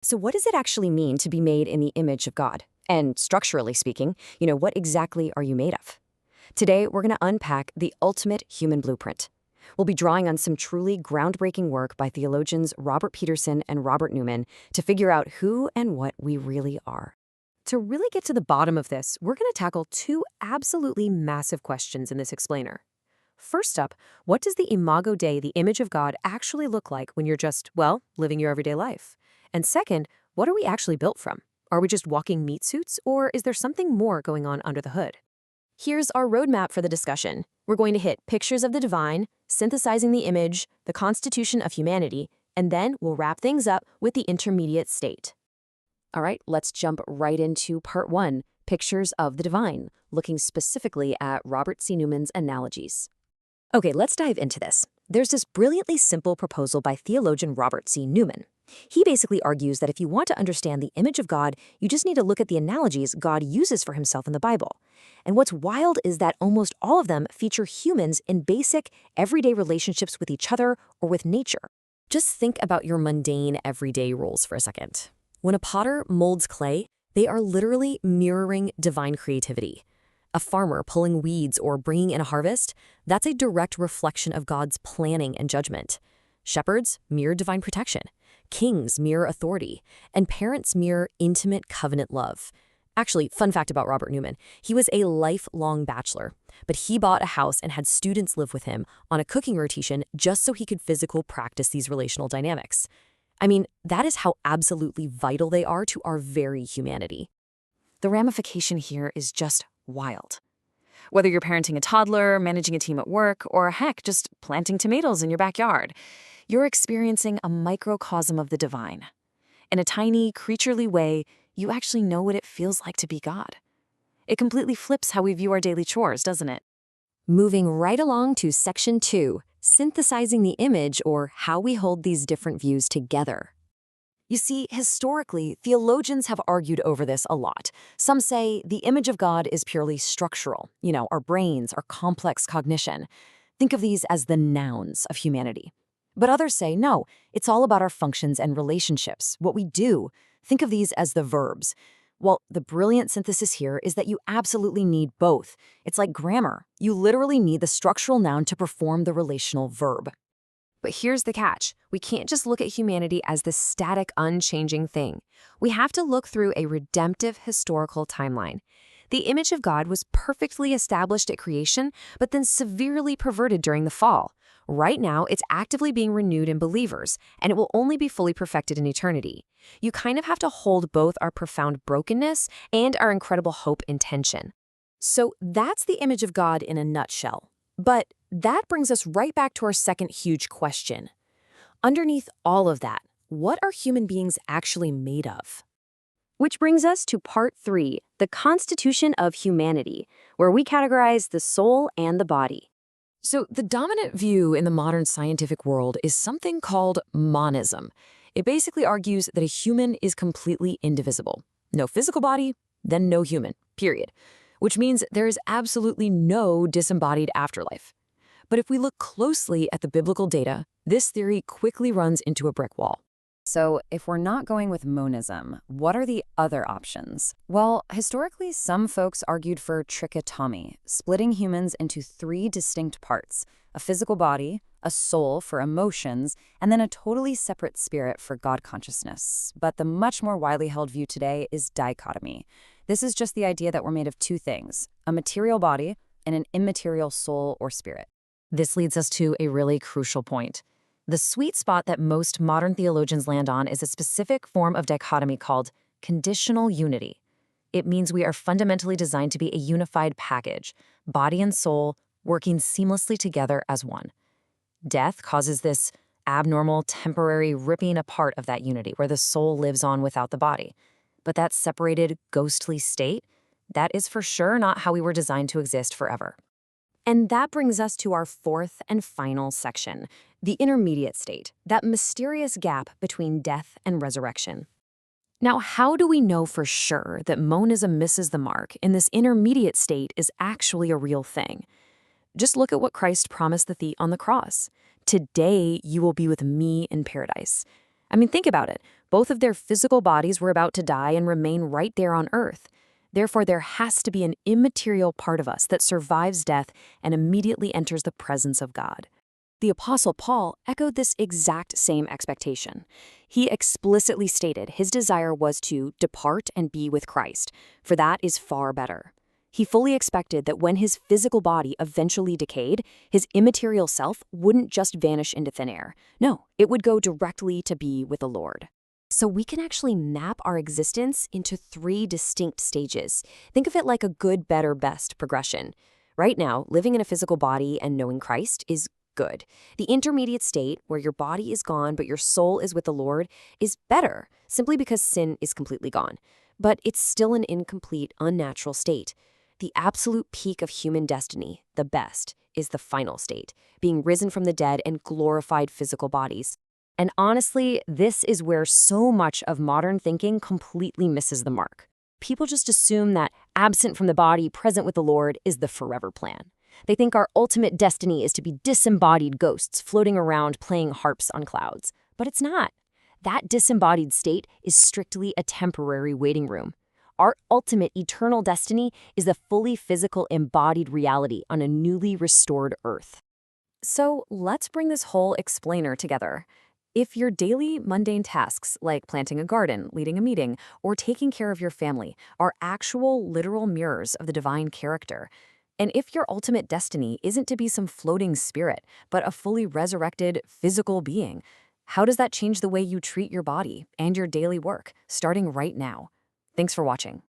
So what does it actually mean to be made in the image of God? And structurally speaking, what exactly are you made of? Today, we're going to unpack the ultimate human blueprint. We'll be drawing on some truly groundbreaking work by theologians Robert Peterson and Robert Newman to figure out who and what we really are. To really get to the bottom of this, we're going to tackle two absolutely massive questions in this explainer. First up, what does the imago Dei, the image of God, actually look like when you're just, living your everyday life? And second, what are we actually built from? Are we just walking meat suits, or is there something more going on under the hood? Here's our roadmap for the discussion. We're going to hit pictures of the divine, synthesizing the image, the constitution of humanity, and then we'll wrap things up with the intermediate state. All right, let's jump right into part one, pictures of the divine, looking specifically at Robert C. Newman's analogies. Okay, let's dive into this. There's this brilliantly simple proposal by theologian Robert C. Newman. He basically argues that if you want to understand the image of God, you just need to look at the analogies God uses for himself in the Bible. And what's wild is that almost all of them feature humans in basic, everyday relationships with each other or with nature. Just think about your mundane, everyday roles for a second. When a potter molds clay, they are literally mirroring divine creativity. A farmer pulling weeds or bringing in a harvest, that's a direct reflection of God's planning and judgment. Shepherds mirror divine protection. Kings mirror authority, and parents mirror intimate covenant love. Actually, fun fact about Robert Newman, he was a lifelong bachelor, but he bought a house and had students live with him on a cooking rotation just so he could physically practice these relational dynamics. I mean, that is how absolutely vital they are to our very humanity. The ramification here is just wild. Whether you're parenting a toddler, managing a team at work, or heck, just planting tomatoes in your backyard, you're experiencing a microcosm of the divine. In a tiny, creaturely way, you actually know what it feels like to be God. It completely flips how we view our daily chores, doesn't it? Moving right along to section 2, synthesizing the image, or how we hold these different views together. You see, historically, theologians have argued over this a lot. Some say the image of God is purely structural, our brains, our complex cognition. Think of these as the nouns of humanity. But others say, no, it's all about our functions and relationships, what we do. Think of these as the verbs. Well, the brilliant synthesis here is that you absolutely need both. It's like grammar. You literally need the structural noun to perform the relational verb. But here's the catch. We can't just look at humanity as this static, unchanging thing. We have to look through a redemptive historical timeline. The image of God was perfectly established at creation, but then severely perverted during the fall. Right now, it's actively being renewed in believers, and it will only be fully perfected in eternity. You kind of have to hold both our profound brokenness and our incredible hope in tension. So that's the image of God in a nutshell. But that brings us right back to our second huge question. Underneath all of that, what are human beings actually made of? Which brings us to part 3, the constitution of humanity, where we categorize the soul and the body. So the dominant view in the modern scientific world is something called monism. It basically argues that a human is completely indivisible. No physical body, then no human, period. Which means there is absolutely no disembodied afterlife. But if we look closely at the biblical data, this theory quickly runs into a brick wall. So if we're not going with monism, what are the other options? Well, historically, some folks argued for trichotomy, splitting humans into 3 distinct parts: a physical body, a soul for emotions, and then a totally separate spirit for God consciousness. But the much more widely held view today is dichotomy. This is just the idea that we're made of 2 things, a material body and an immaterial soul or spirit. This leads us to a really crucial point. The sweet spot that most modern theologians land on is a specific form of dichotomy called conditional unity. It means we are fundamentally designed to be a unified package, body and soul working seamlessly together as one. Death causes this abnormal, temporary ripping apart of that unity where the soul lives on without the body. But that separated, ghostly state, that is for sure not how we were designed to exist forever. And that brings us to our fourth and final section, the intermediate state, that mysterious gap between death and resurrection. Now, how do we know for sure that monism misses the mark and this intermediate state is actually a real thing? Just look at what Christ promised the thief on the cross. Today, you will be with me in paradise. I mean, think about it. Both of their physical bodies were about to die and remain right there on Earth. Therefore, there has to be an immaterial part of us that survives death and immediately enters the presence of God. The Apostle Paul echoed this exact same expectation. He explicitly stated his desire was to depart and be with Christ, for that is far better. He fully expected that when his physical body eventually decayed, his immaterial self wouldn't just vanish into thin air. No, it would go directly to be with the Lord. So we can actually map our existence into 3 distinct stages. Think of it like a good, better, best progression. Right now, living in a physical body and knowing Christ is good. The intermediate state, where your body is gone but your soul is with the Lord, is better, simply because sin is completely gone. But it's still an incomplete, unnatural state. The absolute peak of human destiny, the best, is the final state, being risen from the dead and glorified physical bodies. And honestly, this is where so much of modern thinking completely misses the mark. People just assume that absent from the body, present with the Lord is the forever plan. They think our ultimate destiny is to be disembodied ghosts floating around playing harps on clouds. But it's not. That disembodied state is strictly a temporary waiting room. Our ultimate eternal destiny is a fully physical embodied reality on a newly restored earth. So let's bring this whole explainer together. If your daily mundane tasks, like planting a garden, leading a meeting, or taking care of your family, are actual literal mirrors of the divine character, and if your ultimate destiny isn't to be some floating spirit, but a fully resurrected physical being, how does that change the way you treat your body and your daily work, starting right now? Thanks for watching.